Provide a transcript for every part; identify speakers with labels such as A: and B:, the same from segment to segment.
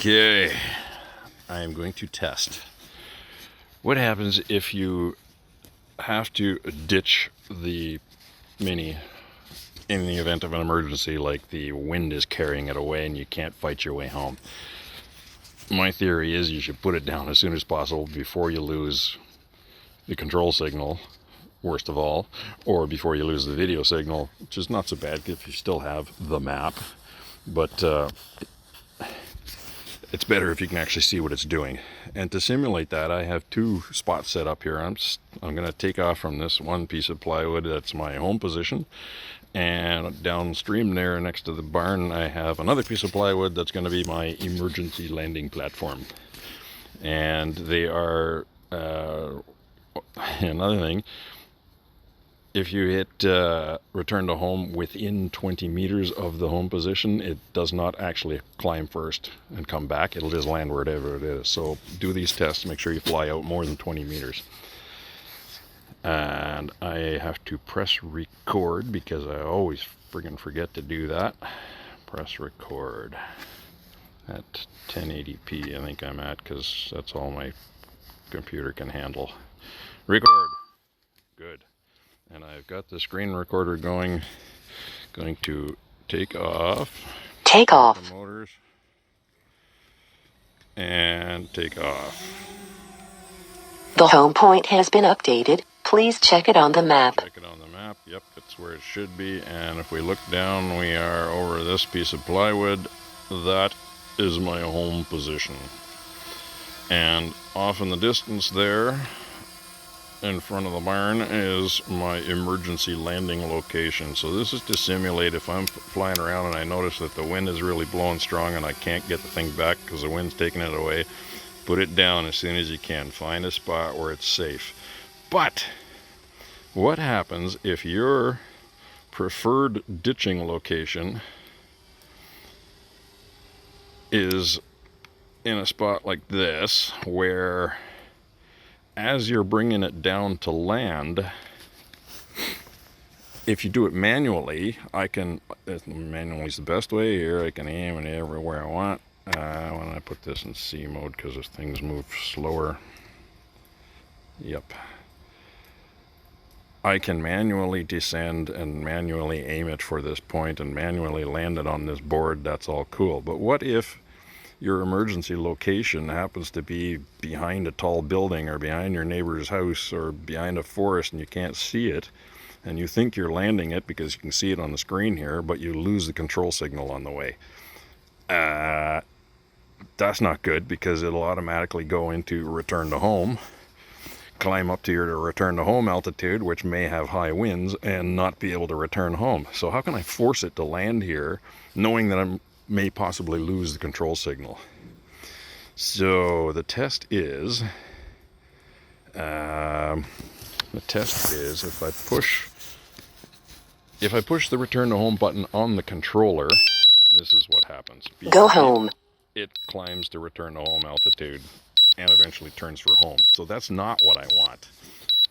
A: Okay, I am going to test what happens if you have to ditch the Mini in the event of an emergency, like the wind is carrying it away and you can't fight your way home. My theory is you should put it down as soon as possible before you lose the control signal, worst of all, or before you lose the video signal, which is not so bad if you still have the map, but it's better if you can actually see what it's doing. And to simulate that, I have two spots set up here. I'm going to take off from this one piece of plywood that's my home position, and downstream there next to the barn I have another piece of plywood that's going to be my emergency landing platform. And they are another thing, if you hit return to home within 20 meters of the home position, it does not actually climb first and come back. It'll just land wherever it is. So do these tests, make sure you fly out more than 20 meters. And I have to press record because I always friggin' forget to do that. Press record at 1080p, I think I'm at, because that's all my computer can handle. Record. Good. And I've got the screen recorder going to take off.
B: Take off.
A: The motors. And take off.
B: The home point has been updated. Please check it on the map.
A: Check it on the map. Yep, it's where it should be. And if we look down, we are over this piece of plywood. That is my home position. And off in the distance there, in front of the barn, is my emergency landing location. So this is to simulate if I'm flying around and I notice that the wind is really blowing strong and I can't get the thing back because the wind's taking it away. Put it down as soon as you can. Find a spot where it's safe. But what happens if your preferred ditching location is in a spot like this, where as you're bringing it down to land, if you do it manually, manually is the best way here. I can aim it everywhere I want. When I put this in C mode because as things move slower. Yep. I can manually descend and manually aim it for this point and manually land it on this board. That's all cool. But what if your emergency location happens to be behind a tall building or behind your neighbor's house or behind a forest and you can't see it, and you think you're landing it because you can see it on the screen here, but you lose the control signal on the way? That's not good, because it'll automatically go into return to home, climb up to your return to home altitude, which may have high winds, and not be able to return home. So how can I force it to land here knowing that I may possibly lose the control signal? So the test is if I push the return to home button on the controller, this is what happens.
B: Go home.
A: It climbs to return to home altitude and eventually turns for home. So that's not what I want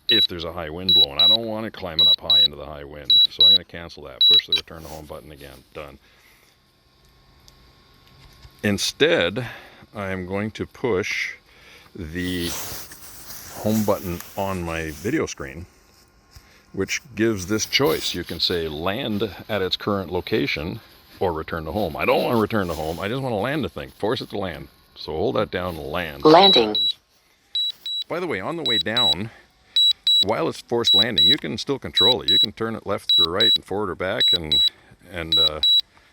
A: if there's a high wind blowing. I don't want it climbing up high into the high wind. So I'm going to cancel that. Push the return to home button again. Done. Instead, I am going to push the home button on my video screen, which gives this choice. You can say land at its current location or return to home. I don't want to return to home. I just want to land the thing. Force it to land. So hold that down and land.
B: Landing.
A: By the way, on the way down, while it's forced landing, you can still control it. You can turn it left or right and forward or back, and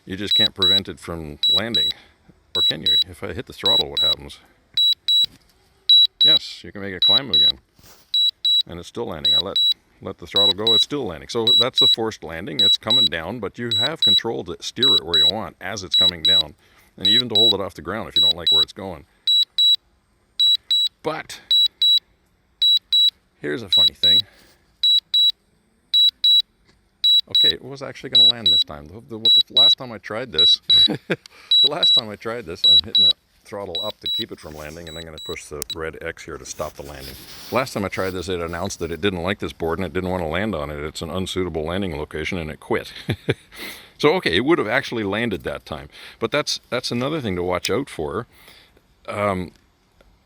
A: you just can't prevent it from landing. Or can you? If I hit the throttle, what happens? Yes, you can make it climb again. And it's still landing. I let the throttle go, it's still landing. So that's a forced landing. It's coming down, but you have control to steer it where you want as it's coming down. And even to hold it off the ground if you don't like where it's going. But here's a funny thing. Okay, it was actually going to land this time. The last time I tried this, I'm hitting the throttle up to keep it from landing, and I'm going to push the red X here to stop the landing. Last time I tried this, it announced that it didn't like this board and it didn't want to land on it. It's an unsuitable landing location, and it quit. So, okay, it would have actually landed that time. But that's another thing to watch out for. I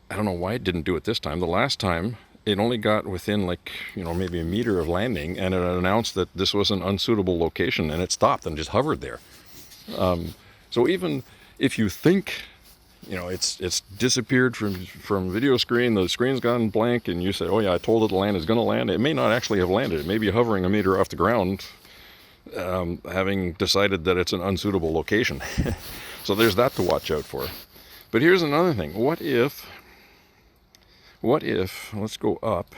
A: don't know why it didn't do it this time. The last time, it only got within maybe a meter of landing, and it announced that this was an unsuitable location, and it stopped and just hovered there. So even if you think, it's disappeared from video screen, the screen's gone blank, and you say, oh yeah, I told it to land, it's going to land, it may not actually have landed. It may be hovering a meter off the ground, having decided that it's an unsuitable location. So there's that to watch out for. But here's another thing. What if, let's go up,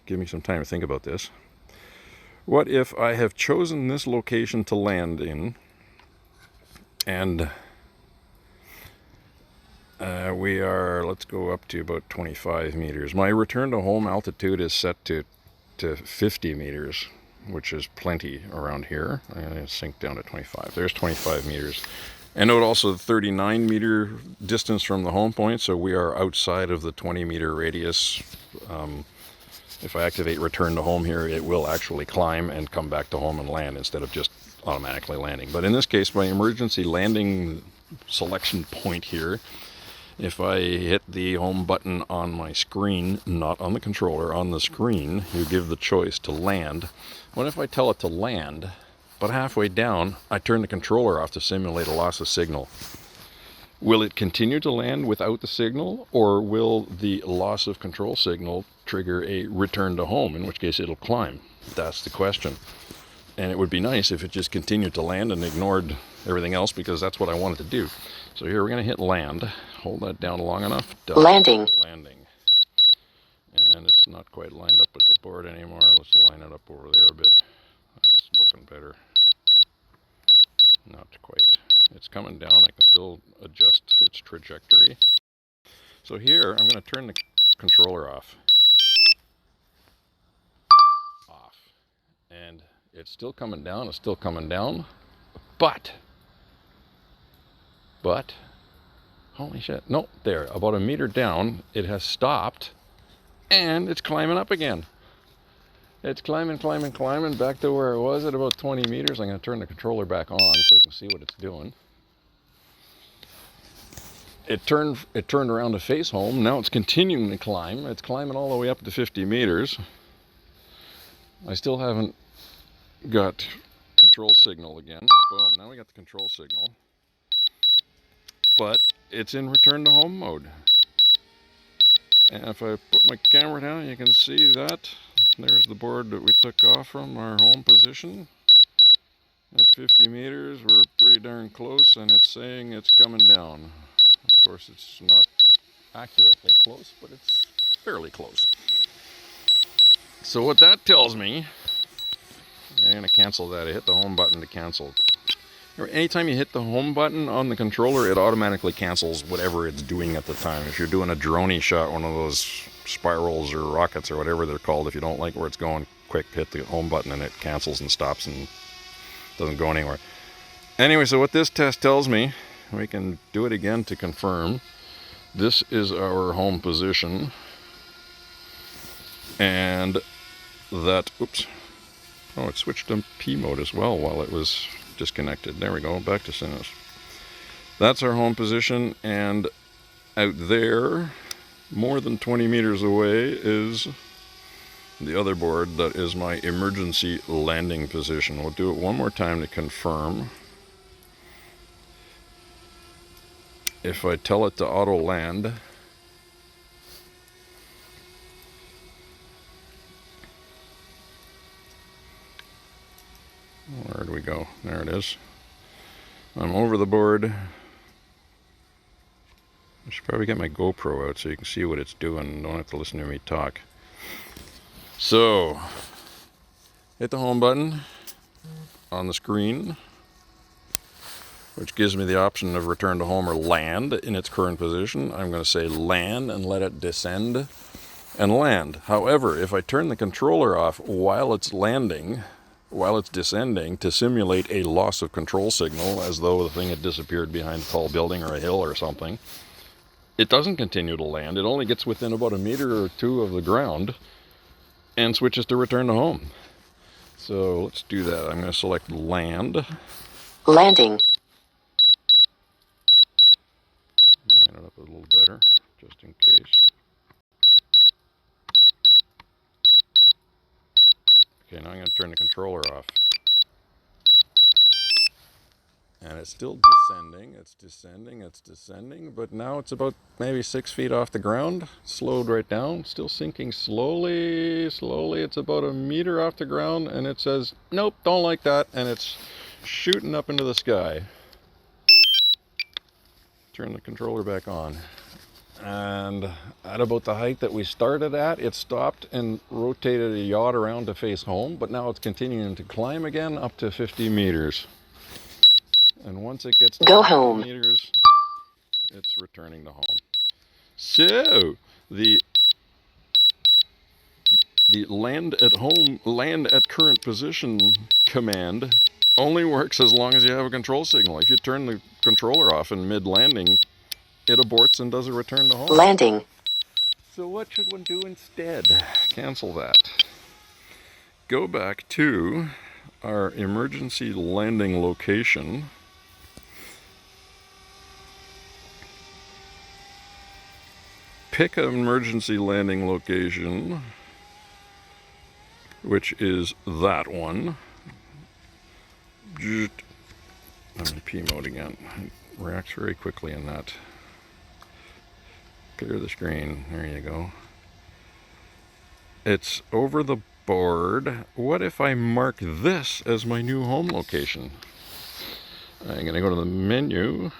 A: give me some time to think about this. What if I have chosen this location to land in, and let's go up to about 25 meters. My return to home altitude is set to 50 meters, which is plenty around here. I'm going to sink down to 25. There's 25 meters. And note also the 39 meter distance from the home point, so we are outside of the 20 meter radius. If I activate return to home here, it will actually climb and come back to home and land instead of just automatically landing. But in this case, my emergency landing selection point here, if I hit the home button on my screen, not on the controller, on the screen, you give the choice to land. What if I tell it to land, but halfway down, I turn the controller off to simulate a loss of signal? Will it continue to land without the signal, or will the loss of control signal trigger a return to home, in which case it'll climb? That's the question. And it would be nice if it just continued to land and ignored everything else, because that's what I wanted to do. So here we're going to hit land. Hold that down long enough.
B: Landing.
A: Landing. And it's not quite lined up with the board anymore. Let's line it up over there a bit. That's looking better. Not quite. It's coming down. I can still adjust its trajectory. So here I'm going to turn the controller off. And it's still coming down. It's still coming down. But holy shit. No, there. About a meter down, it has stopped. And it's climbing up again. It's climbing back to where it was at about 20 meters. I'm going to turn the controller back on so we can see what it's doing. It turned around to face home. Now it's continuing to climb. It's climbing all the way up to 50 meters. I still haven't got control signal again. Boom, now we got the control signal. But it's in return to home mode. And if I put my camera down, you can see that. There's the board that we took off from our home position. At 50 meters, we're pretty darn close, and it's saying it's coming down. Of course, it's not accurately close, but it's fairly close. So what that tells me, I'm going to cancel that. I hit the home button to cancel. Anytime you hit the home button on the controller, it automatically cancels whatever it's doing at the time. If you're doing a drone shot, one of those spirals or rockets or whatever they're called, if you don't like where it's going, quick hit the home button and it cancels and stops and doesn't go anywhere. Anyway, so what this test tells me, we can do it again to confirm. This is our home position, and that, oops, oh, it switched to P mode as well while it was disconnected. There we go, back to Sinus. That's our home position, and out there, more than 20 meters away, is the other board that is my emergency landing position. We'll do it one more time to confirm. If I tell it to auto land, where do we go? There it is. I'm over the board. I should probably get my GoPro out so you can see what it's doing. Don't have to listen to me talk. So, hit the home button on the screen, which gives me the option of return to home or land in its current position. I'm going to say land and let it descend and land. However, if I turn the controller off while it's landing, while it's descending, to simulate a loss of control signal, as though the thing had disappeared behind a tall building or a hill or something, it doesn't continue to land. It only gets within about a meter or two of the ground and switches to return to home. So let's do that. I'm going to select land.
B: Landing.
A: Line it up a little better, just in case. Okay, now I'm going to turn the controller off. And it's still descending, it's descending, but now it's about maybe 6 feet off the ground. Slowed right down, still sinking slowly, slowly. It's about a meter off the ground, and it says, nope, don't like that, and it's shooting up into the sky. Turn the controller back on. And at about the height that we started at, it stopped and rotated a yacht around to face home, but now it's continuing to climb again up to 50 meters. And once it gets to
B: Go
A: 50
B: home.
A: meters, it's returning to home. So, the land at home, land at current position command only works as long as you have a control signal. If you turn the controller off in mid-landing, it aborts and does a return to home.
B: Landing.
A: So what should one do instead? Cancel that. Go back to our emergency landing location. Pick an emergency landing location, which is that one. I'm in P mode again. It reacts very quickly in that. Clear the screen. There you go. It's over the board. What if I mark this as my new home location? I'm going to go to the menu,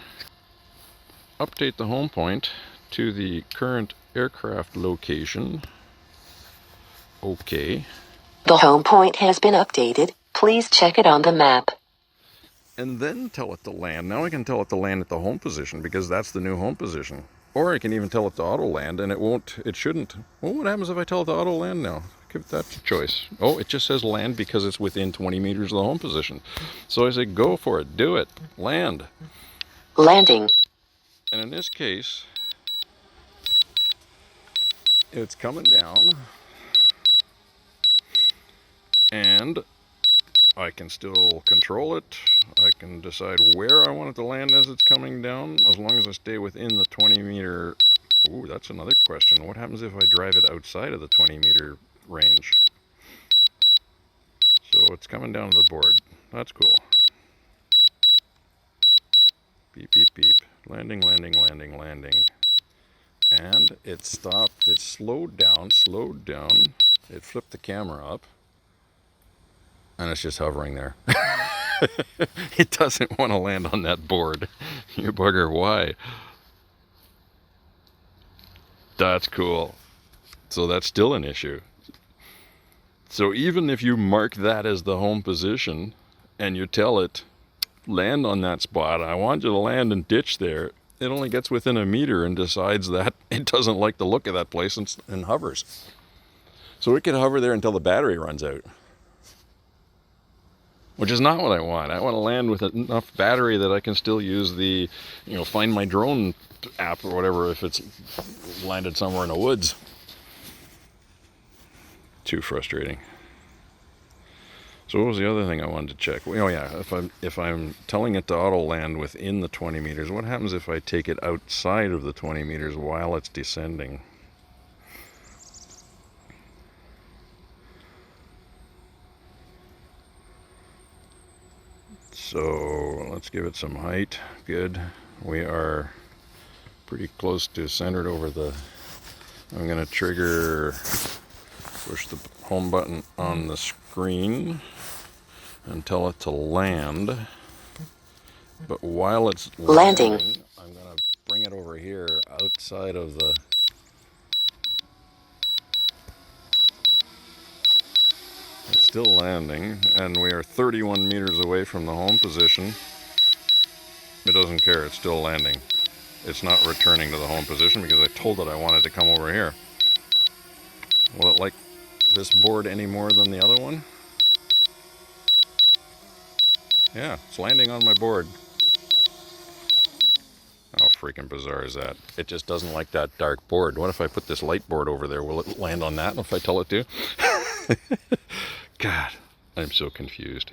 A: update the home point to the current aircraft location. Okay.
B: The home point has been updated. Please check it on the map.
A: And then tell it to land. Now I can tell it to land at the home position because that's the new home position. Or I can even tell it to auto land and it shouldn't. Well, what happens if I tell it to auto land now? Give that a choice. Oh, it just says land because it's within 20 meters of the home position. So I say go for it, do it, land.
B: Landing.
A: And in this case, it's coming down, and I can still control it. I can decide where I want it to land as it's coming down, as long as I stay within the 20 meter. Ooh, that's another question. What happens if I drive it outside of the 20 meter range? So it's coming down to the board. That's cool. Beep, beep, beep. Landing, landing, landing, landing. And it stopped. It slowed down, slowed down. It flipped the camera up. And it's just hovering there. It doesn't want to land on that board. You bugger, why? That's cool. So that's still an issue. So even if you mark that as the home position and you tell it, land on that spot, I want you to land and ditch there, it only gets within a meter and decides that it doesn't like the look of that place and hovers. So it can hover there until the battery runs out. Which is not what I want. I want to land with enough battery that I can still use the, Find My Drone app or whatever if it's landed somewhere in the woods. Too frustrating. So what was the other thing I wanted to check? Oh yeah, if I'm telling it to auto land within the 20 meters, what happens if I take it outside of the 20 meters while it's descending? So let's give it some height. Good. We are pretty close to centered over the... I'm going to push the home button on the screen and tell it to land. But while it's landing, I'm going to bring it over here outside of the... It's still landing, and we are 31 meters away from the home position. It doesn't care, it's still landing. It's not returning to the home position because I told it I wanted to come over here. Will it like this board any more than the other one? Yeah, it's landing on my board. How freaking bizarre is that? It just doesn't like that dark board. What if I put this light board over there? Will it land on that if I tell it to? God, I'm so confused.